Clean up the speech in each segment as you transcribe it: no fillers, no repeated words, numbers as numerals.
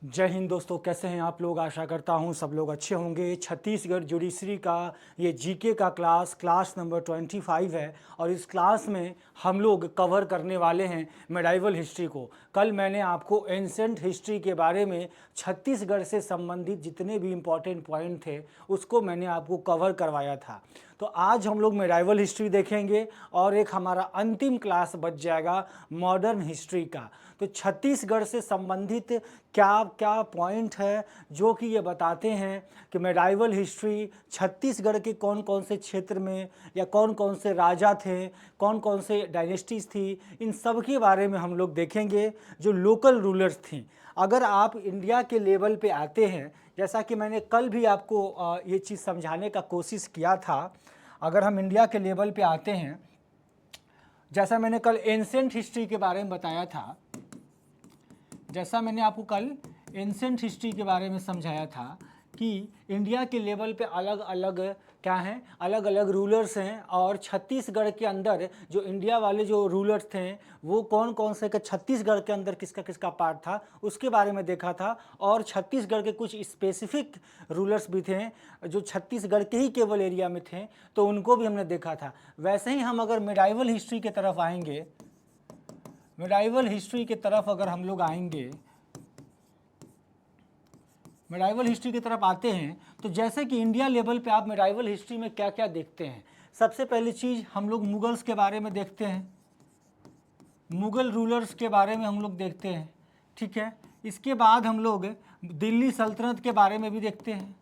जय हिंद दोस्तों, कैसे हैं आप लोग। आशा करता हूं सब लोग अच्छे होंगे। छत्तीसगढ़ जुडिशरी का ये जीके का क्लास नंबर 25 है और इस क्लास में हम लोग कवर करने वाले हैं मेडाइवल हिस्ट्री को। कल मैंने आपको एंसेंट हिस्ट्री के बारे में छत्तीसगढ़ से संबंधित जितने भी इम्पोर्टेंट पॉइंट थे उसको मैंने आपको कवर करवाया था। तो आज हम लोग मेडाइवल हिस्ट्री देखेंगे और एक हमारा अंतिम क्लास बच जाएगा मॉडर्न हिस्ट्री का। तो छत्तीसगढ़ से संबंधित क्या क्या पॉइंट है जो कि ये बताते हैं कि मेडाइवल हिस्ट्री छत्तीसगढ़ के कौन कौन से क्षेत्र में या कौन कौन से राजा थे, कौन कौन से डायनेस्टीज थी, इन सब के बारे में हम लोग देखेंगे। जो लोकल रूलर्स थी, अगर आप इंडिया के लेवल पे आते हैं, जैसा कि मैंने कल भी आपको ये चीज़ समझाने का कोशिश किया था, अगर हम इंडिया के लेवल पे आते हैं, जैसा मैंने कल एंसेंट हिस्ट्री के बारे में बताया था, जैसा मैंने आपको कल एंसेंट हिस्ट्री के बारे में समझाया था कि इंडिया के लेवल पे अलग अलग क्या हैं, अलग अलग रूलर्स हैं और छत्तीसगढ़ के अंदर जो इंडिया वाले जो रूलर्स थे वो कौन कौन से, छत्तीसगढ़ के अंदर किसका किसका पार्ट था उसके बारे में देखा था। और छत्तीसगढ़ के कुछ स्पेसिफिक रूलर्स भी थे जो छत्तीसगढ़ के ही केवल एरिया में थे, तो उनको भी हमने देखा था। वैसे ही हम अगर मेडाइवल हिस्ट्री की तरफ आएंगे, मेडाइवल हिस्ट्री की तरफ अगर हम लोग आएंगे, मेडाइवल हिस्ट्री की तरफ आते हैं, तो जैसे कि इंडिया लेवल पे आप मेडाइवल हिस्ट्री में क्या क्या देखते हैं। सबसे पहली चीज़ हम लोग मुगल्स के बारे में देखते हैं, मुगल रूलर्स के बारे में हम लोग देखते हैं, ठीक है। इसके बाद हम लोग दिल्ली सल्तनत के बारे में भी देखते हैं,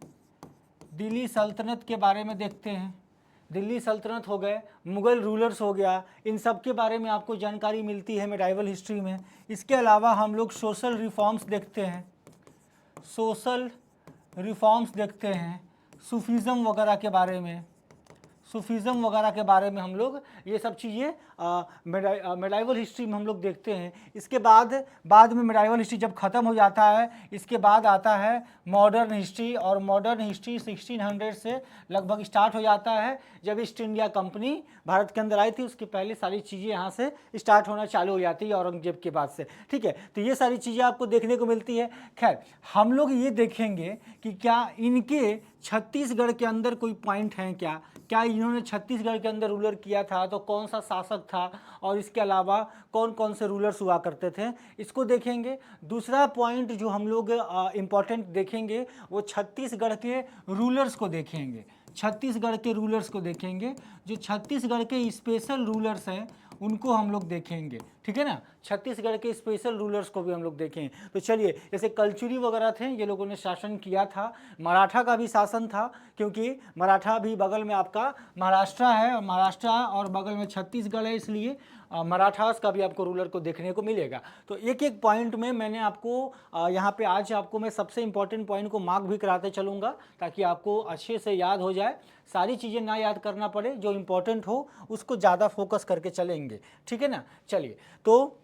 दिल्ली सल्तनत के बारे में देखते हैं। दिल्ली सल्तनत हो गए, मुग़ल रूलर्स हो गया, इन सब के बारे में आपको जानकारी मिलती है मेडाइवल हिस्ट्री में। इसके अलावा हम लोग सोशल रिफॉर्म्स देखते हैं, सोशल रिफॉर्म्स देखते हैं, सूफीज़म वगैरह के बारे में, सूफीज़म वगैरह के बारे में हम लोग ये सब चीज़ें मेडाइवल हिस्ट्री में हम लोग देखते हैं। इसके बाद में मेडाइवल हिस्ट्री जब ख़त्म हो जाता है, इसके बाद आता है मॉडर्न हिस्ट्री, और मॉडर्न हिस्ट्री 1600 से लगभग स्टार्ट हो जाता है। जब ईस्ट इंडिया कंपनी भारत के अंदर आई थी उसकी पहले सारी चीज़ें यहाँ से स्टार्ट होना चालू हो जाती है औरंगजेब के बाद से, ठीक है। तो ये सारी चीज़ें आपको देखने को मिलती है। खैर, हम लोग ये देखेंगे कि क्या इनके छत्तीसगढ़ के अंदर कोई पॉइंट हैं, क्या इन्होंने छत्तीसगढ़ के अंदर रूलर किया था, तो कौन सा शासक था, और इसके अलावा कौन कौन से रूलर्स हुआ करते थे, इसको देखेंगे। दूसरा पॉइंट जो हम लोग इम्पॉर्टेंट देखेंगे वो छत्तीसगढ़ के रूलर्स को देखेंगे, छत्तीसगढ़ के रूलर्स को देखेंगे। जो छत्तीसगढ़ के स्पेशल रूलर्स हैं उनको हम लोग देखेंगे, ठीक है ना। छत्तीसगढ़ के स्पेशल रूलर्स को भी हम लोग देखेंगे। तो चलिए, जैसे कलचुरी वगैरह थे, ये लोगों ने शासन किया था। मराठा का भी शासन था, क्योंकि मराठा भी बगल में आपका महाराष्ट्र है, और महाराष्ट्र और बगल में छत्तीसगढ़ है, इसलिए मराठास का भी आपको रूलर को देखने को मिलेगा। तो एक एक पॉइंट में मैंने आपको यहाँ पे आज आपको मैं सबसे इम्पॉर्टेंट पॉइंट को मार्क भी कराते चलूँगा, ताकि आपको अच्छे से याद हो जाए। सारी चीज़ें ना याद करना पड़े, जो इम्पोर्टेंट हो उसको ज़्यादा फोकस करके चलेंगे, ठीक है ना। चलिए, तो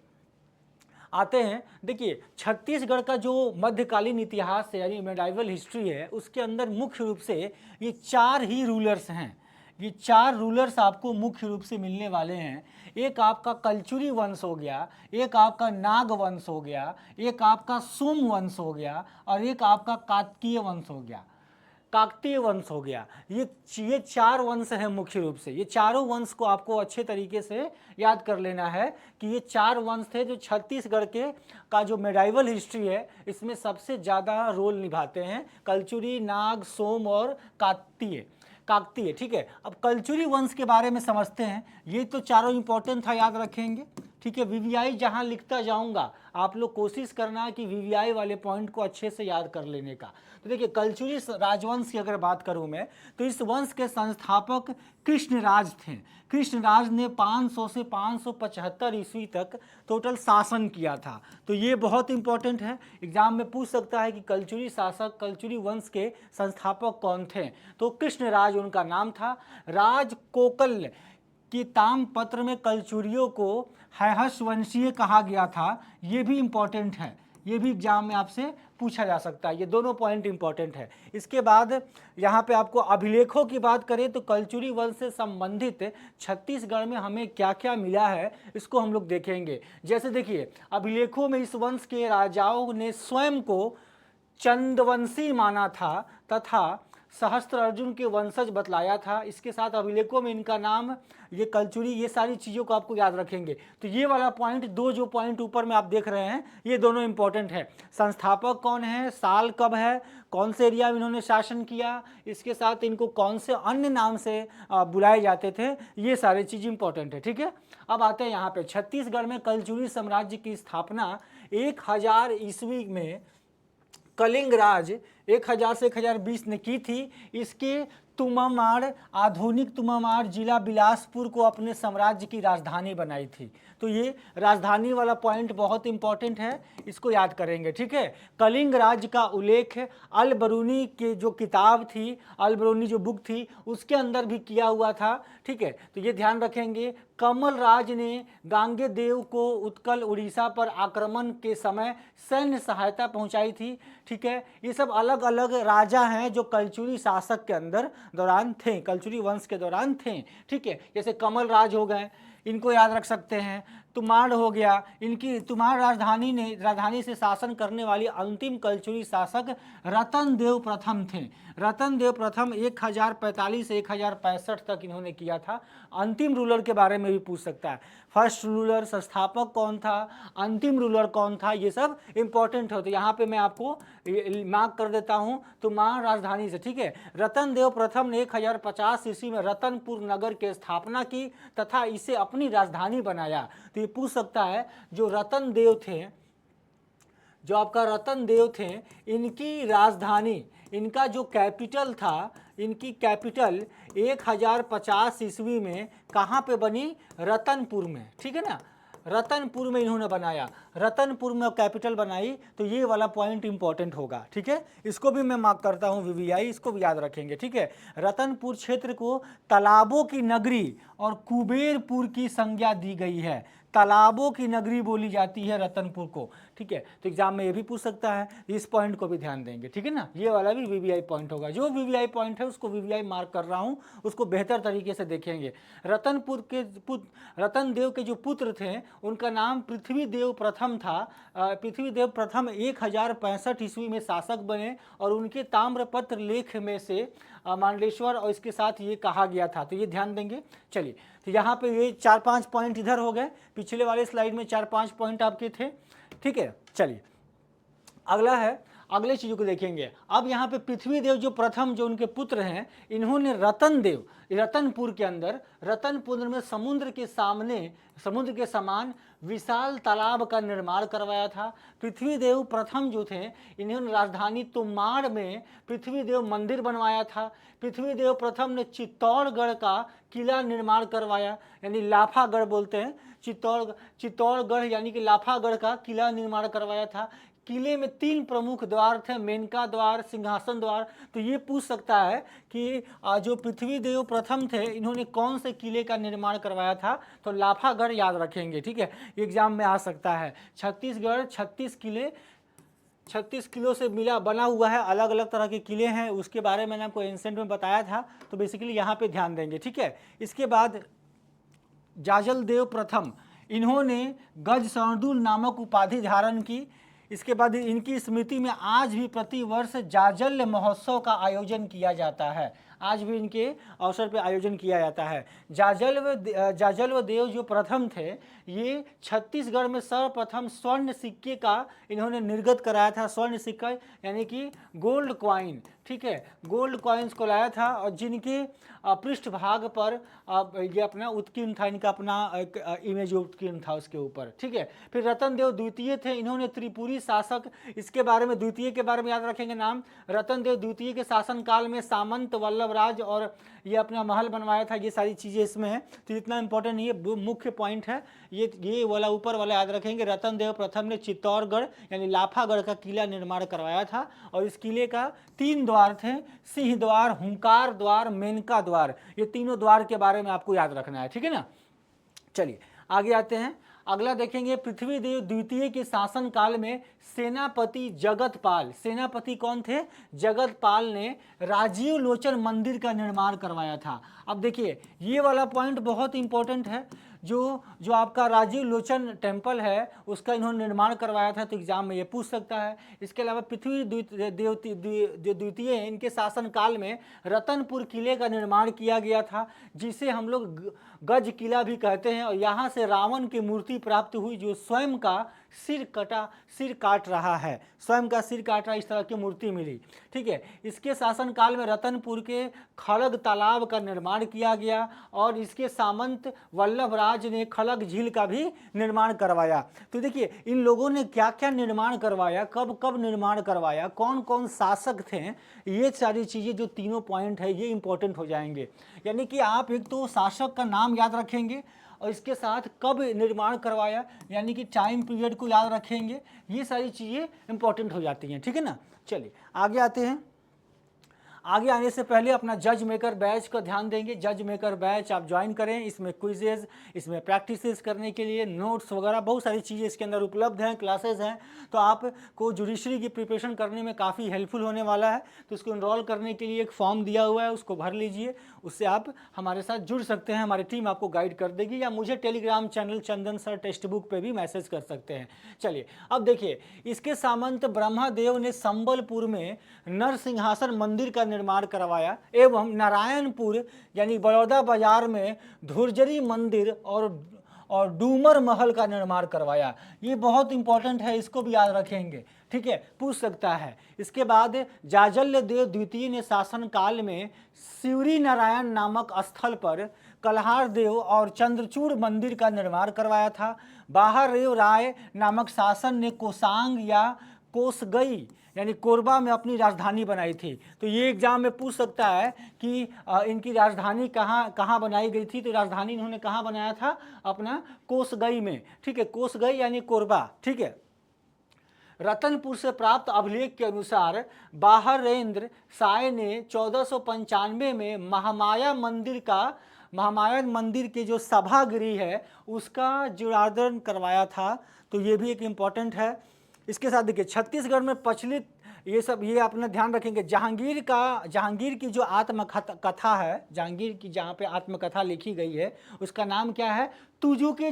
आते हैं। देखिए, छत्तीसगढ़ का जो मध्यकालीन इतिहास है यानी मेडाइवल हिस्ट्री है, उसके अंदर मुख्य रूप से ये 4 ही रूलर्स हैं। ये 4 रूलर्स आपको मुख्य रूप से मिलने वाले हैं। एक आपका कलचुरी वंश हो गया, एक आपका नाग वंश हो गया, एक आपका सोम वंश हो गया, और एक आपका काकतीय वंश हो गया, काकतीय वंश हो गया। ये 4 वंश हैं मुख्य रूप से। ये चारों वंश को आपको अच्छे तरीके से याद कर लेना है कि ये 4 वंश थे जो छत्तीसगढ़ के का जो मेडाइवल हिस्ट्री है इसमें सबसे ज़्यादा रोल निभाते हैं। कलचुरी, नाग, सोम और काकतीय, ठीक है। अब कलचुरी वंश के बारे में समझते हैं। ये तो चारों इंपॉर्टेंट था, याद रखेंगे, ठीक है। वीवीआई जहां लिखता जाऊंगा आप लोग कोशिश करना कि वीवीआई वाले पॉइंट को अच्छे से याद कर लेने का। तो देखिए, कलचुरी राजवंश की अगर बात करूं मैं, तो इस वंश के संस्थापक कृष्णराज थे। कृष्णराज ने 500 से 575 ईस्वी तक टोटल शासन किया था। तो ये बहुत इंपॉर्टेंट है, एग्जाम में पूछ सकता है कि कलचुरी शासक, कलचुरी वंश के संस्थापक कौन थे। तो कृष्णराज उनका नाम था। राजकोकल कि ताम्रपत्र में कलचुरियों को हैहस वंशीय कहा गया था, ये भी इम्पॉर्टेंट है, ये भी एग्जाम में आपसे पूछा जा सकता है। ये दोनों पॉइंट इंपॉर्टेंट है। इसके बाद यहाँ पे आपको अभिलेखों की बात करें तो कलचुरी वंश से संबंधित छत्तीसगढ़ में हमें क्या क्या मिला है इसको हम लोग देखेंगे। जैसे देखिए, अभिलेखों में इस वंश के राजाओं ने स्वयं को चंदवंशी माना था तथा सहस्त्र अर्जुन के वंशज बतलाया था। इसके साथ अभिलेखों में इनका नाम, ये कलचुरी, ये सारी चीज़ों को आपको याद रखेंगे। तो ये वाला पॉइंट, दो जो पॉइंट ऊपर में आप देख रहे हैं, ये दोनों इंपॉर्टेंट है। संस्थापक कौन है, साल कब है, कौन से एरिया में इन्होंने शासन किया, इसके साथ इनको कौन से अन्य नाम से बुलाए जाते थे, ये सारी चीज़ इंपॉर्टेंट है। ठीक है, अब आते हैं यहाँ पे छत्तीसगढ़ में कलचुरी साम्राज्य की स्थापना 1000 ईस्वी में कलिंग राज 1000 से 1020 ने की थी। इसके तुमामाड़, आधुनिक तुमामाड़ जिला बिलासपुर को अपने साम्राज्य की राजधानी बनाई थी। तो ये राजधानी वाला पॉइंट बहुत इंपॉर्टेंट है, इसको याद करेंगे। ठीक है, कलिंग राज्य का उल्लेख अल बरूनी के जो किताब थी, अल बरूनी जो बुक थी, उसके अंदर भी किया हुआ था। ठीक है, तो ये ध्यान रखेंगे। कमल राज ने गांगे देव को उत्कल उड़ीसा पर आक्रमण के समय सैन्य सहायता पहुंचाई थी। ठीक है, ये सब अलग अलग राजा हैं जो कलचुरी शासक के अंदर दौरान थे, कलचुरी वंश के दौरान थे। ठीक है, जैसे कमल राज हो गए, इनको याद रख सकते हैं। तुमाड़ हो गया, इनकी तुमाड़ राजधानी से शासन करने वाली अंतिम कलचुरी शासक रतन देव प्रथम थे। रतन देव प्रथम 1045 से 1065 तक इन्होंने किया था। अंतिम रूलर के बारे में भी पूछ सकता है, फर्स्ट रूलर, संस्थापक कौन था, अंतिम रूलर कौन था, ये सब इंपॉर्टेंट हो। तो यहाँ पे मैं आपको मार्क कर देता हूँ तुमाड़ राजधानी से। ठीक है, रतन देव प्रथम ने 1050 ईस्वी में रतनपुर नगर की स्थापना की तथा इसे अपनी राजधानी बनाया। तो ये पूछ सकता है, जो रतन देव थे, जो आपका रतन देव थे, इनकी राजधानी, इनका जो कैपिटल था, इनकी कैपिटल 1050 ईस्वी में कहाँ पे बनी, रतनपुर में। ठीक है ना, रतनपुर में इन्होंने बनाया, रतनपुर में कैपिटल बनाई। तो ये वाला पॉइंट इंपॉर्टेंट होगा। ठीक है, इसको भी मैं मार्क करता हूँ वीवीआई, इसको भी याद रखेंगे। ठीक है, रतनपुर क्षेत्र को तालाबों की नगरी और कुबेरपुर की संज्ञा दी गई है। तालाबों की नगरी बोली जाती है रतनपुर को। ठीक है, तो एग्जाम में ये भी पूछ सकता है, इस पॉइंट को भी ध्यान देंगे। ठीक है ना, ये वाला भी वीवीआई पॉइंट होगा। जो वीवीआई पॉइंट है उसको वीवीआई मार्क कर रहा हूँ, उसको बेहतर तरीके से देखेंगे। रतन देव के जो पुत्र थे उनका नाम पृथ्वी देव प्रथम था। पृथ्वी देव प्रथम 1065 ईस्वी में शासक बने और उनके ताम्रपत्र लेख में से मांडलेश्वर और इसके साथ ये कहा गया था। तो ये ध्यान देंगे। चलिए, तो यहाँ पे ये 4-5 पॉइंट इधर हो गए, पिछले वाले स्लाइड में 4-5 पॉइंट आपके थे। ठीक है, चलिए अगला है, अगले चीज़ों को देखेंगे। अब यहाँ पे पृथ्वी देव जो प्रथम, जो उनके पुत्र हैं, इन्होंने रतन देव, रतनपुर के अंदर, रतनपुर में समुद्र के सामने, समुद्र के समान विशाल तालाब का निर्माण करवाया था। पृथ्वी देव प्रथम जो थे, इन्होंने राजधानी तुमाड़ में पृथ्वी देव मंदिर बनवाया था। पृथ्वी देव प्रथम ने चित्तौड़गढ़ का किला निर्माण करवाया, यानी लाफागढ़ बोलते हैं, चित्तौड़गढ़ यानी कि लाफागढ़ का किला निर्माण करवाया था। किले में 3 प्रमुख द्वार थे, मेनका द्वार, सिंहासन द्वार। तो ये पूछ सकता है कि जो पृथ्वी देव प्रथम थे, इन्होंने कौन से किले का निर्माण करवाया था, तो लाफागढ़ याद रखेंगे। ठीक है, एग्जाम में आ सकता है। छत्तीसगढ़ 36 किलो से मिला बना हुआ है, अलग अलग तरह के किले हैं, उसके बारे में मैंने आपको एंसेंट में बताया था। तो बेसिकली यहाँ पे ध्यान देंगे। ठीक है, इसके बाद जाजल देव प्रथम, इन्होंने गज शार्दुल नामक उपाधि धारण की। इसके बाद इनकी स्मृति में आज भी प्रतिवर्ष जाजल्य महोत्सव का आयोजन किया जाता है, आज भी इनके अवसर पर आयोजन किया जाता है। जाजल्व देव जो प्रथम थे, ये छत्तीसगढ़ में सर्वप्रथम स्वर्ण सिक्के का इन्होंने निर्गत कराया था। स्वर्ण सिक्का यानी कि गोल्ड कॉइन। ठीक है, गोल्ड कॉइन्स को लाया था और जिनके पृष्ठभाग पर ये अपना उत्कीर्ण था, इनका अपना इमेज उत्कीर्ण था उसके ऊपर। ठीक है, फिर रतन देव द्वितीय थे, इन्होंने त्रिपुरी शासक, इसके बारे में द्वितीय के बारे में याद रखेंगे नाम। रतन देव द्वितीय के शासन काल में सामंत वल्लभराज और ये अपना महल बनवाया था। ये सारी चीज़ें इसमें हैं, तो इतना इंपॉर्टेंट नहीं है, मुख्य पॉइंट है ये वाला ऊपर वाला याद रखेंगे। रतन देव प्रथम ने चित्तौड़गढ़ यानी लाफागढ़ का किला निर्माण करवाया था और इस किले का 3 द्वार थे, सिंह द्वार, हुंकार द्वार, मेनका द्वार। ये तीनों द्वार के बारे में आपको याद रखना है। ठीक है ना, चलिए आगे आते हैं। अगला देखेंगे पृथ्वीदेव द्वितीय के शासन काल में सेनापति जगतपाल, सेनापति कौन थे? जगतपाल ने राजीव लोचन मंदिर का निर्माण करवाया था। अब देखिए ये वाला पॉइंट बहुत इंपॉर्टेंट है, जो आपका राजीव लोचन टेम्पल है उसका इन्होंने निर्माण करवाया था, तो एग्जाम में ये पूछ सकता है। इसके अलावा पृथ्वी द्वितीय इनके शासन काल में रतनपुर किले का निर्माण किया गया था, जिसे हम लोग गज किला भी कहते हैं, और यहाँ से रावण की मूर्ति प्राप्त हुई जो स्वयं का सिर काट रहा है, स्वयं का सिर काट रहा, इस तरह की मूर्ति मिली। ठीक है, इसके शासनकाल में रतनपुर के खड़ग तालाब का निर्माण किया गया और इसके सामंत वल्लभराज ने खड़ग झील का भी निर्माण करवाया। तो देखिए इन लोगों ने क्या क्या निर्माण करवाया, कब कब निर्माण करवाया, कौन कौन शासक थे, ये सारी चीज़ें जो तीनों पॉइंट है ये इंपॉर्टेंट हो जाएंगे। यानी कि आप एक तो शासक का नाम याद रखेंगे और इसके साथ कब निर्माण करवाया यानी कि टाइम पीरियड को याद रखेंगे, ये सारी चीज़ें इंपॉर्टेंट हो जाती हैं। ठीक है ना, चलिए आगे आते हैं। आगे आने से पहले अपना जज मेकर बैच का ध्यान देंगे। जज मेकर बैच आप ज्वाइन करें, इसमें क्विजेज, इसमें प्रैक्टिसेस करने के लिए नोट्स वगैरह बहुत सारी चीज़ें इसके अंदर उपलब्ध हैं, क्लासेस हैं, तो आपको जुडिशरी की प्रिपरेशन करने में काफ़ी हेल्पफुल होने वाला है। तो उसको इनरोल करने के लिए एक फॉर्म दिया हुआ है, उसको भर लीजिए, उससे आप हमारे साथ जुड़ सकते हैं, हमारी टीम आपको गाइड कर देगी, या मुझे टेलीग्राम चैनल चंदन सर टेक्स्ट बुक पर भी मैसेज कर सकते हैं। चलिए अब देखिए, इसके सामंत ब्रह्मादेव ने संबलपुर में नरसिंहासन मंदिर का निर्माण करवाया एवं नारायणपुर यानी बड़ौदा बाजार में धुर्जरी मंदिर और डूमर महल का निर्माण करवाया। ये बहुत इंपॉर्टेंट है, इसको भी याद रखेंगे। ठीक है, पूछ सकता है। इसके बाद जाजल्य देव द्वितीय ने शासन काल में शिवरी नारायण नामक स्थल पर कल्हार देव और चंद्रचूड़ मंदिर का निर्माण करवाया था। बाहरदेव राय नामक शासन ने कोसांग या कोसगई यानी कोरबा में अपनी राजधानी बनाई थी। तो ये एग्जाम में पूछ सकता है कि इनकी राजधानी कहाँ बनाई गई थी, तो राजधानी इन्होंने कहाँ बनाया था? अपना कोसगई में। ठीक है, कोसगई यानी कोरबा। ठीक है, रतनपुर से प्राप्त अभिलेख के अनुसार बाहरेंद्र साय ने 1495 में महामाया मंदिर के जो सभागृह है उसका जीर्णोद्धार करवाया था। तो ये भी एक इम्पॉर्टेंट है। इसके साथ देखिए छत्तीसगढ़ में प्रचलित ये अपना ध्यान रखेंगे। जहांगीर की जो आत्मकथा है, जहांगीर की जहाँ पे आत्मकथा लिखी गई है उसका नाम क्या है? तुजुके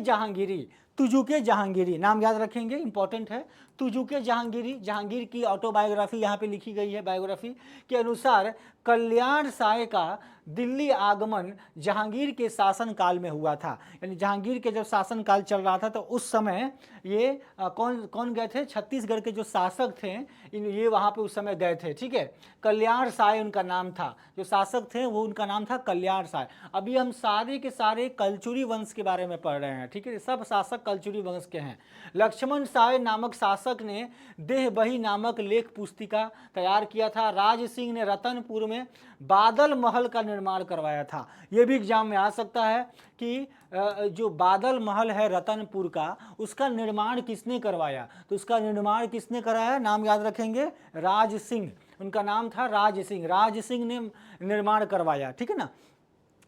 जहांगीरी नाम याद रखेंगे, इंपॉर्टेंट है। तुजुके जहांगीर की ऑटोबायोग्राफी यहाँ पे लिखी गई है। बायोग्राफी के अनुसार कल्याण साय का दिल्ली आगमन जहांगीर के शासन काल में हुआ था। यानी जहांगीर के जब शासन काल चल रहा था तो उस समय ये कौन गए थे? छत्तीसगढ़ के जो शासक थे ये वहाँ पे उस समय गए थे। ठीक है, कल्याण साय उनका नाम था, जो शासक थे वो उनका नाम था कल्याण साय। अभी हम सारे के सारे कलचुरी वंश के बारे में पढ़ रहे हैं। ठीक है, सब शासक कलचुरी वंश के हैं। लक्ष्मण साय नामक शासक ने देहबही नामक लेख पुस्तिका तैयार किया था। राज सिंह ने रतनपुर में बादल महल का निर्माण करवाया था। ये भी एग्जाम में आ सकता है कि जो बादल महल है रतनपुर का, उसका निर्माण किसने करवाया? तो उसका निर्माण किसने कराया? नाम याद रखेंगे, राज सिंह। उनका नाम था राज सिंह ने निर्माण करवाया। ठीक है ना।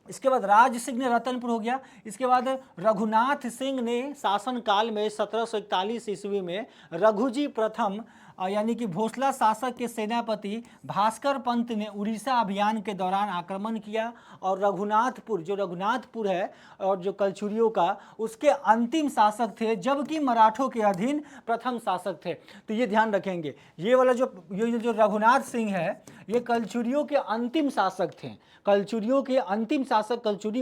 इसके बाद राज सिंह ने रतनपुर हो गया। इसके बाद रघुनाथ सिंह ने शासन काल में 1741 ईस्वी में रघुजी प्रथम यानी कि भोसला शासक के सेनापति भास्कर पंत ने उड़ीसा अभियान के दौरान आक्रमण किया और रघुनाथपुर है और जो कलचुरियों का उसके अंतिम शासक थे, जबकि मराठों के अधीन प्रथम शासक थे। तो ये ध्यान रखेंगे, ये वाला जो रघुनाथ सिंह है ये कलचुरियों के अंतिम शासक थे। कलचुरी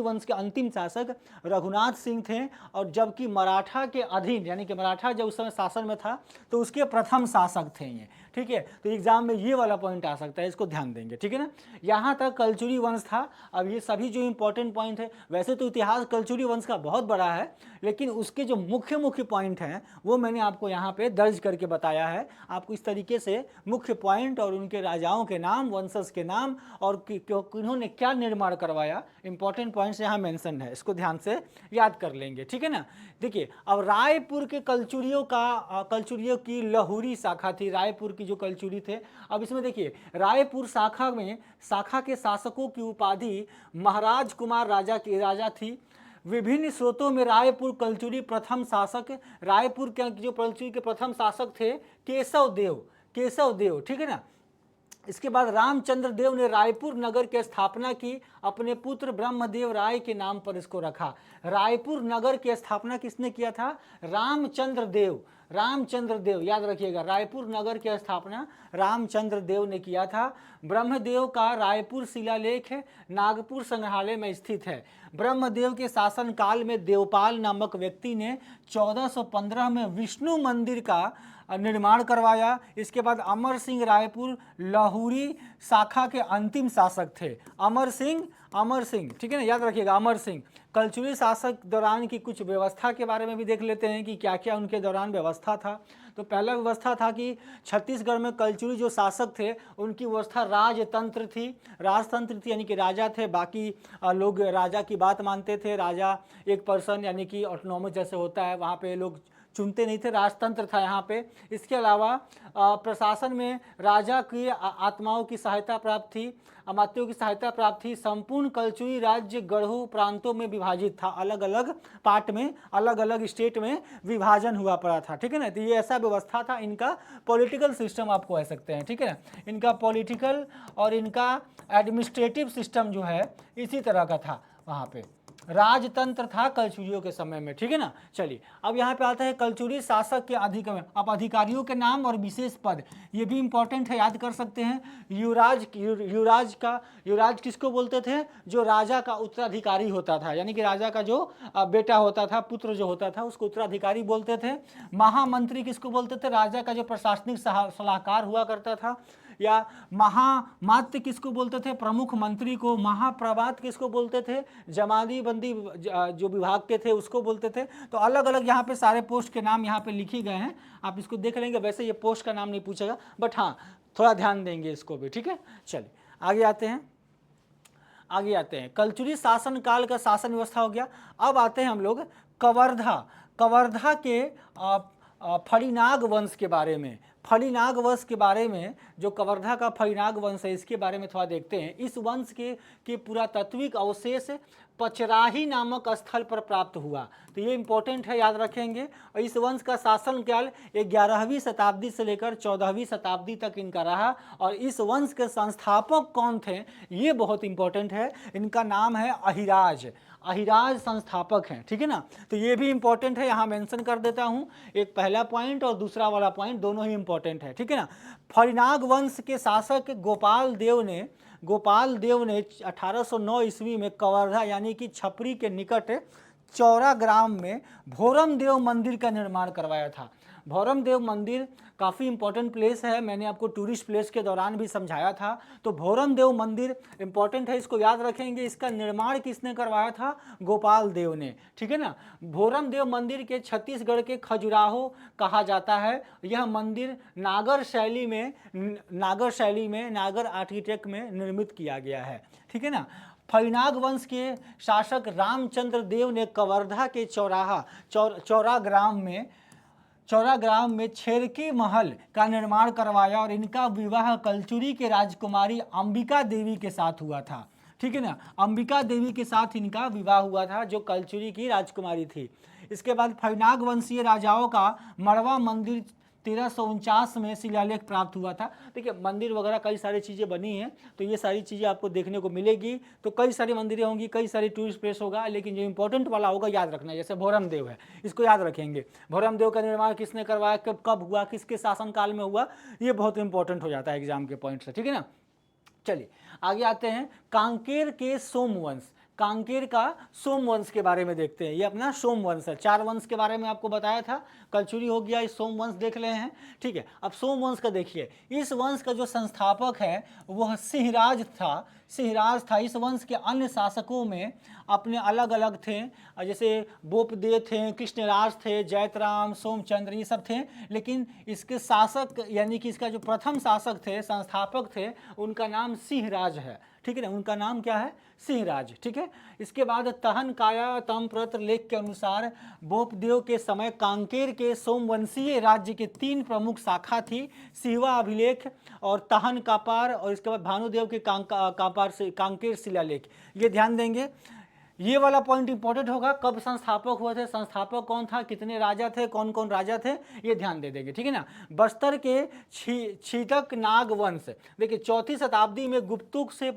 वंश के अंतिम शासक रघुनाथ सिंह थे, और जबकि मराठा के अधीन यानी कि मराठा जब उस समय शासन में था तो उसके प्रथम शासक थे ये। ठीक है, तो एग्जाम में ये वाला पॉइंट आ सकता है, इसको ध्यान देंगे। ठीक है ना, यहाँ तक कलचुरी वंश था। अब ये सभी जो इंपॉर्टेंट पॉइंट है, वैसे तो इतिहास कलचुरी वंश का बहुत बड़ा है, लेकिन उसके जो मुख्य पॉइंट हैं वो मैंने आपको यहाँ पे दर्ज करके बताया है। आपको इस तरीके से मुख्य पॉइंट और उनके राजाओं के नाम, वंशज के नाम और इन्होंने क्या निर्माण करवाया, इंपॉर्टेंट पॉइंट्स यहाँ मेंशन है, इसको ध्यान से याद कर लेंगे। ठीक है ना। देखिए अब रायपुर के कलचुरियों की लहुरी शाखा थी। रायपुर की जो कलचुरी थे, अब इसमें देखिए रायपुर शाखा के शासकों की उपाधि महाराज कुमार राजा थी। विभिन्न स्रोतों में रायपुर कलचुरी प्रथम शासक, रायपुर के जो कलचुरी के प्रथम शासक थे केशव देव, ठीक है ना। इसके बाद रामचंद्र देव ने रायपुर नगर की स्थापना की, अपने पुत्र ब्रह्मदेव राय के नाम पर इसको रखा। रायपुर नगर की स्थापना किसने किया था? रामचंद्र देव, याद रखिएगा, रायपुर नगर की स्थापना रामचंद्र देव ने किया था। ब्रह्मदेव का रायपुर शिलालेख नागपुर संग्रहालय में स्थित है। ब्रह्मदेव के शासन काल में देवपाल नामक व्यक्ति ने 1415 में विष्णु मंदिर का निर्माण करवाया। इसके बाद अमर सिंह रायपुर लाहौरी शाखा के अंतिम शासक थे। अमर सिंह, ठीक है ना, याद रखिएगा, अमर सिंह। कलचुरी शासक दौरान की कुछ व्यवस्था के बारे में भी देख लेते हैं कि क्या क्या उनके दौरान व्यवस्था था। तो पहला व्यवस्था था कि छत्तीसगढ़ में कलचुरी जो शासक थे उनकी व्यवस्था राजतंत्र थी, यानी कि राजा थे, बाकी लोग राजा की बात मानते थे। राजा एक पर्सन यानी कि ऑटोनॉमस जैसे होता है, वहाँ पे लोग चुनते नहीं थे, राजतंत्र था यहाँ पे। इसके अलावा प्रशासन में राजा की आत्माओं की सहायता प्राप्त थी, अमात्यों की सहायता प्राप्त थी। संपूर्ण कलचुरी राज्य गढ़ों प्रांतों में विभाजित था, अलग अलग पार्ट में, अलग अलग स्टेट में विभाजन हुआ पड़ा था, ठीक है ना। तो ये ऐसा व्यवस्था था। इनका पॉलिटिकल सिस्टम आप कह सकते हैं, ठीक है ना, इनका पॉलिटिकल और इनका एडमिनिस्ट्रेटिव सिस्टम जो है इसी तरह का था। वहाँ पे राजतंत्र था कलचुरियों के समय में, ठीक है ना। चलिए अब यहाँ पे आता है कलचुरी शासक के अधिकारियों के नाम और विशेष पद, ये भी इंपॉर्टेंट है, याद कर सकते हैं। युवराज किसको बोलते थे? जो राजा का उत्तराधिकारी होता था, यानी कि राजा का जो बेटा होता था, पुत्र जो होता था, उसको उत्तराधिकारी बोलते थे। महामंत्री किसको बोलते थे? राजा का जो प्रशासनिक सलाहकार हुआ करता था। या महामात्य किसको बोलते थे? प्रमुख मंत्री को। महाप्रभात किसको बोलते थे? जमादी बंदी जो विभाग के थे उसको बोलते थे। तो अलग अलग यहाँ पे सारे पोस्ट के नाम यहाँ पे लिखे गए हैं, आप इसको देख लेंगे। वैसे ये पोस्ट का नाम नहीं पूछेगा, बट हाँ थोड़ा ध्यान देंगे इसको भी, ठीक है। चलिए आगे आते हैं। कलचुरी शासन काल का शासन व्यवस्था हो गया। अब आते हैं हम लोग कवर्धा के फणिनाग वंश के बारे में। फणिनाग वंश के बारे में, जो कवर्धा का फणिनाग वंश है, इसके बारे में थोड़ा देखते हैं। इस वंश के पुरातात्विक अवशेष पचराही नामक स्थल पर प्राप्त हुआ। तो ये इंपॉर्टेंट है, याद रखेंगे। और इस वंश का शासनकाल 11वीं शताब्दी से लेकर 14वीं शताब्दी तक इनका रहा। और इस वंश के संस्थापक कौन थे, ये बहुत इंपॉर्टेंट है। इनका नाम है अहिराज संस्थापक हैं, ठीक है ना। तो ये भी इंपॉर्टेंट है, यहाँ मेंशन कर देता हूँ। एक पहला पॉइंट और दूसरा वाला पॉइंट दोनों ही इंपॉर्टेंट है, ठीक है ना। फणिनाग वंश के शासक गोपाल देव ने 1809 ईस्वी में कवर्धा यानी कि छपरी के निकट चौरा ग्राम में भोरम देव मंदिर का निर्माण करवाया था। भोरम देव मंदिर काफ़ी इंपॉर्टेंट प्लेस है, मैंने आपको टूरिस्ट प्लेस के दौरान भी समझाया था। तो भोरम देव मंदिर इंपॉर्टेंट है, इसको याद रखेंगे। इसका निर्माण किसने करवाया था? गोपाल देव ने, ठीक है ना। भोरम देव मंदिर के छत्तीसगढ़ के खजुराहो कहा जाता है। यह मंदिर नागर शैली में नागर आर्किटेक्ट में निर्मित किया गया है, ठीक है ना। फणिनाग वंश के शासक रामचंद्र देव ने कवर्धा के चौरा ग्राम में छेरकी महल का निर्माण करवाया और इनका विवाह कलचुरी के राजकुमारी अंबिका देवी के साथ हुआ था, ठीक है ना। अंबिका देवी के साथ इनका विवाह हुआ था, जो कलचुरी की राजकुमारी थी। इसके बाद फणिनाग वंशीय राजाओं का मड़वा मंदिर 1349 में शिलालेख प्राप्त हुआ था। देखिए मंदिर वगैरह कई सारी चीज़ें बनी हैं, तो ये सारी चीज़ें आपको देखने को मिलेगी। तो कई सारी मंदिरें होंगी, कई सारी टूरिस्ट प्लेस होगा, लेकिन जो इंपॉर्टेंट वाला होगा याद रखना। जैसे भोरम देव है, इसको याद रखेंगे। भोरम देव का निर्माण किसने करवाया, कब हुआ, किसके शासनकाल में हुआ, ये बहुत इंपॉर्टेंट हो जाता है एग्जाम के पॉइंट से, ठीक है ना। चलिए आगे आते हैं। कांकेर के सोमवंश, कांकेर का सोमवंश के बारे में देखते हैं। ये अपना सोमवंश है। 4 वंश के बारे में आपको बताया था, कलचुरी हो गया, इस सोमवंश देख रहे हैं, ठीक है। अब सोमवंश का देखिए, इस वंश का जो संस्थापक है वह सिंहराज था। इस वंश के अन्य शासकों में अपने अलग अलग थे, जैसे बोपदेव थे, कृष्णराज थे, जैतराम, सोमचंद्र, ये सब थे। लेकिन इसके शासक यानी कि इसका जो प्रथम शासक थे, संस्थापक थे, उनका नाम सिंहराज है, ठीक है ना। उनका नाम क्या है? सिंहराज, ठीक है। इसके बाद तहन काया तमप्रत्र लेख के अनुसार बोपदेव के समय कांकेर के सोमवंशीय राज्य के 3 प्रमुख शाखा थी, सिहवा अभिलेख और तहन कापार, और इसके बाद भानुदेव के कांकेर शिलालेख। ये ध्यान देंगे। ये वाला पॉइंट इंपॉर्टेंट होगा, कब संस्थापक हुए थे, संस्थापक कौन था, कितने राजा थे, कौन कौन राजा थे, ये ध्यान दे देंगे, ठीक है ना। बस्तर के छीतक नाग वंश, देखिए 4वीं शताब्दी में गुप्तुक से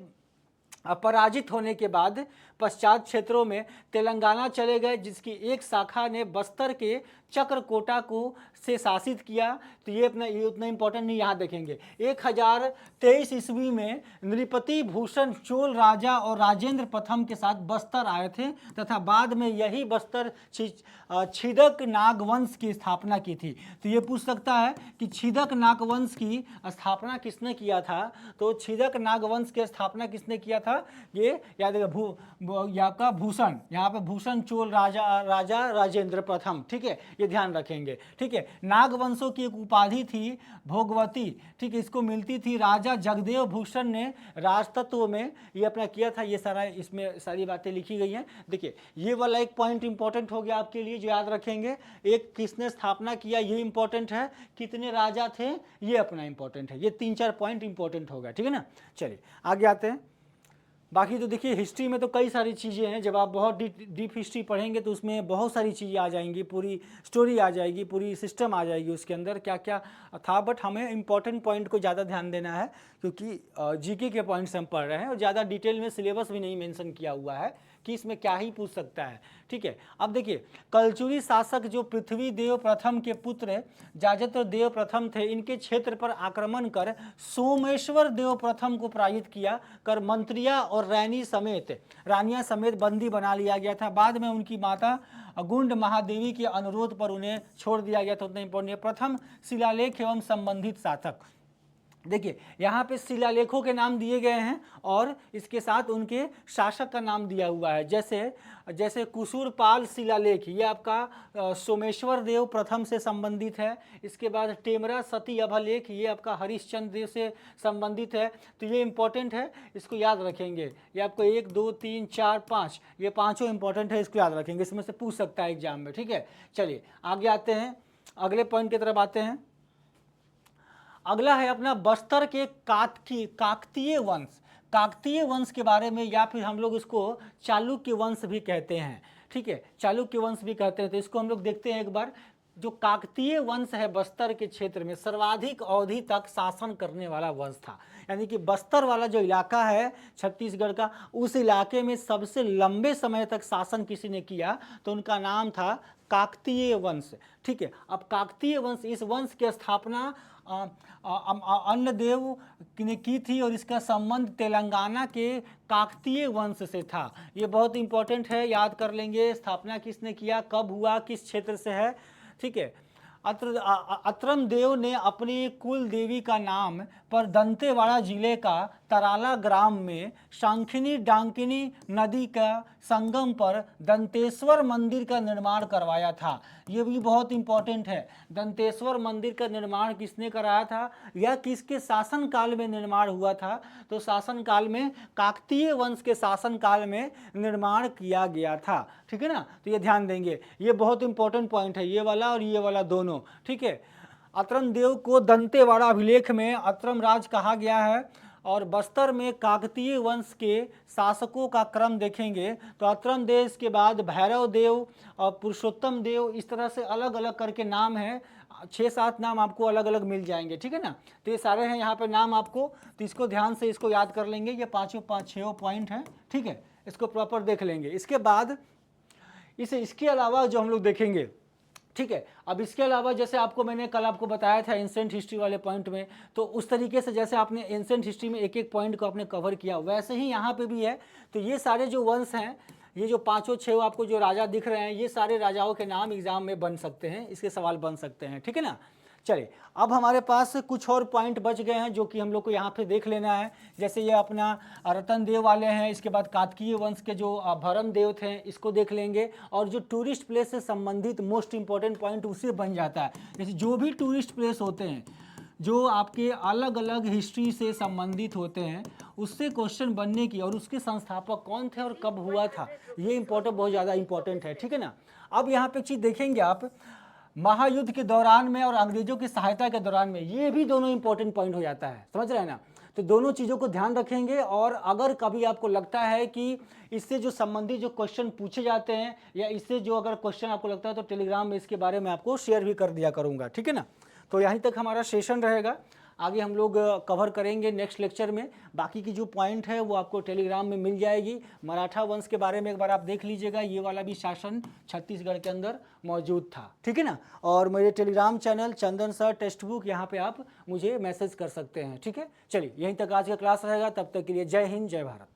पराजित होने के बाद पश्चात क्षेत्रों में तेलंगाना चले गए, जिसकी एक शाखा ने बस्तर के चक्रकोटा को से शासित किया। तो ये उतना इंपॉर्टेंट नहीं, यहाँ देखेंगे 1023 ईस्वी में नृपति भूषण चोल राजा और राजेंद्र प्रथम के साथ बस्तर आए थे तथा बाद में यही बस्तर छिदक नागवंश की स्थापना की थी। तो ये पूछ सकता है कि छिदक नागवंश की स्थापना किसने किया था, तो छिदक नागवंश की स्थापना किसने किया था, ये याद रखिएगा, आपका भूषण, यहाँ पे भूषण चोल राजा राजेंद्र प्रथम, ठीक है, ये ध्यान रखेंगे, ठीक है। नागवंशों की एक उपाधि थी भोगवती, ठीक है, इसको मिलती थी राजा जगदेव भूषण ने राजतत्व में ये अपना किया था। ये सारा, इसमें सारी बातें लिखी गई हैं। देखिए ये वाला एक पॉइंट इंपॉर्टेंट हो गया आपके लिए जो याद रखेंगे, एक किसने स्थापना किया ये इंपॉर्टेंट है, कितने राजा थे ये अपना इंपॉर्टेंट है, ये 3-4 पॉइंट इंपॉर्टेंट होगा, ठीक है ना। चलिए आगे आते हैं। बाकी तो देखिए हिस्ट्री में तो कई सारी चीज़ें हैं, जब आप बहुत डीप हिस्ट्री पढ़ेंगे तो उसमें बहुत सारी चीज़ें आ जाएंगी, पूरी स्टोरी आ जाएगी, पूरी सिस्टम आ जाएगी उसके अंदर क्या क्या था। बट हमें इंपॉर्टेंट पॉइंट को ज़्यादा ध्यान देना है, क्योंकि जीके के पॉइंट्स हम पढ़ रहे हैं और ज़्यादा डिटेल में सिलेबस भी नहीं मेंशन किया हुआ है कि इसमें क्या ही पूछ सकता है, ठीक है। अब देखिए कलचुरी शासक जो पृथ्वी देव प्रथम के पुत्र जाजत्र देव प्रथम थे, इनके क्षेत्र पर आक्रमण कर सोमेश्वर देव प्रथम को पराजित किया कर मंत्रिया और रानियां समेत बंदी बना लिया गया था। बाद में उनकी माता गुंड महादेवी के अनुरोध पर उन्हें छोड़ दिया गया था। उतना इंपॉर्टेंट प्रथम शिलालेख एवं संबंधित शासक, देखिए यहाँ पे शिलालेखों के नाम दिए गए हैं और इसके साथ उनके शासक का नाम दिया हुआ है। जैसे कुसूरपाल शिलालेख, ये आपका सोमेश्वर देव प्रथम से संबंधित है। इसके बाद टेमरा सती अभिलेख, ये आपका हरिश्चंद्र देव से संबंधित है। तो ये इंपॉर्टेंट है, इसको याद रखेंगे। ये आपको 1 2 3 4 5 ये पाँचों इंपॉर्टेंट है, इसको याद रखेंगे, इसमें से पूछ सकता है एग्जाम में, ठीक है। चलिए आगे आते हैं, अगले पॉइंट की तरफ आते हैं। अगला है अपना बस्तर के काकतीय वंश। काकतीय वंश के बारे में, या फिर हम लोग इसको चालुक्य वंश भी कहते हैं, ठीक है, चालुक्य वंश भी कहते हैं। तो इसको हम लोग देखते हैं एक बार। जो काकतीय वंश है बस्तर के क्षेत्र में सर्वाधिक अवधि तक शासन करने वाला वंश था। यानी कि बस्तर वाला जो इलाका है छत्तीसगढ़ का, उस इलाके में सबसे लंबे समय तक शासन किसी ने किया तो उनका नाम था काकतीय वंश, ठीक है। अब काकतीय वंश, इस वंश की स्थापना अन्नदेव ने की थी और इसका संबंध तेलंगाना के काकतीय वंश से था। ये बहुत इंपॉर्टेंट है, याद कर लेंगे। स्थापना किसने किया, कब हुआ, किस क्षेत्र से है, ठीक है। अत्रम देव ने अपनी कुल देवी का नाम पर दंतेवाड़ा जिले का तराला ग्राम में शंखिनी डांकिनी नदी का संगम पर दंतेश्वर मंदिर का निर्माण करवाया था। ये भी बहुत इंपॉर्टेंट है। दंतेश्वर मंदिर का निर्माण किसने कराया था, या किसके शासन काल में निर्माण हुआ था, तो शासन काल में काकतीय वंश के शासन काल में निर्माण किया गया था, ठीक है ना। तो ये ध्यान देंगे, ये बहुत इंपॉर्टेंट पॉइंट है, ये वाला और ये वाला दोनों, ठीक है। अत्रम देव को दंतेवाड़ा अभिलेख में अत्रम राज कहा गया है। और बस्तर में काकतीय वंश के शासकों का क्रम देखेंगे तो अत्रम देव के बाद भैरव देव और पुरुषोत्तम देव, इस तरह से अलग अलग करके नाम है, 6-7 नाम आपको अलग अलग मिल जाएंगे, ठीक है ना। तो ये सारे हैं यहाँ पे नाम आपको, तो इसको ध्यान से इसको याद कर लेंगे। ये 5-6 पॉइंट हैं, ठीक है, इसको प्रॉपर देख लेंगे। इसके बाद इसके अलावा जो हम लोग देखेंगे, ठीक है। अब इसके अलावा जैसे आपको मैंने कल आपको बताया था एंसेंट हिस्ट्री वाले पॉइंट में, तो उस तरीके से जैसे आपने एंसेंट हिस्ट्री में एक एक पॉइंट को आपने कवर किया, वैसे ही यहाँ पे भी है। तो ये सारे जो वंश हैं, ये जो 5-6 आपको जो राजा दिख रहे हैं, ये सारे राजाओं के नाम एग्जाम में बन सकते हैं, इसके सवाल बन सकते हैं, ठीक है ना। चलिए अब हमारे पास कुछ और पॉइंट बच गए हैं जो कि हम लोग को यहाँ पे देख लेना है। जैसे ये अपना रतन देव वाले हैं, इसके बाद काकतीय वंश के जो भरम देव थे, इसको देख लेंगे। और जो टूरिस्ट प्लेस से संबंधित मोस्ट इंपॉर्टेंट पॉइंट उससे बन जाता है। जैसे जो भी टूरिस्ट प्लेस होते हैं जो आपके अलग अलग हिस्ट्री से संबंधित होते हैं, उससे क्वेश्चन बनने की, और उसके संस्थापक कौन थे और कब हुआ था, ये इंपॉर्टेंट, बहुत ज़्यादा इंपॉर्टेंट है, ठीक है ना। अब यहाँ पे चीज़ देखेंगे आप, महायुद्ध के दौरान में और अंग्रेजों की सहायता के दौरान में, ये भी दोनों इंपॉर्टेंट पॉइंट हो जाता है, समझ रहे हैं ना। तो दोनों चीज़ों को ध्यान रखेंगे। और अगर कभी आपको लगता है कि इससे जो संबंधित जो क्वेश्चन पूछे जाते हैं या इससे जो अगर क्वेश्चन आपको लगता है तो टेलीग्राम में इसके बारे में आपको शेयर भी कर दिया करूँगा, ठीक है ना। तो यहीं तक हमारा सेशन रहेगा, आगे हम लोग कवर करेंगे नेक्स्ट लेक्चर में। बाकी की जो पॉइंट है वो आपको टेलीग्राम में मिल जाएगी। मराठा वंश के बारे में एक बार आप देख लीजिएगा, ये वाला भी शासन छत्तीसगढ़ के अंदर मौजूद था, ठीक है ना। और मेरे टेलीग्राम चैनल चंदन सर टेक्स्ट बुक, यहाँ पे आप मुझे मैसेज कर सकते हैं, ठीक है। चलिए यहीं तक आज का क्लास रहेगा, तब तक के लिए जय हिंद जय भारत।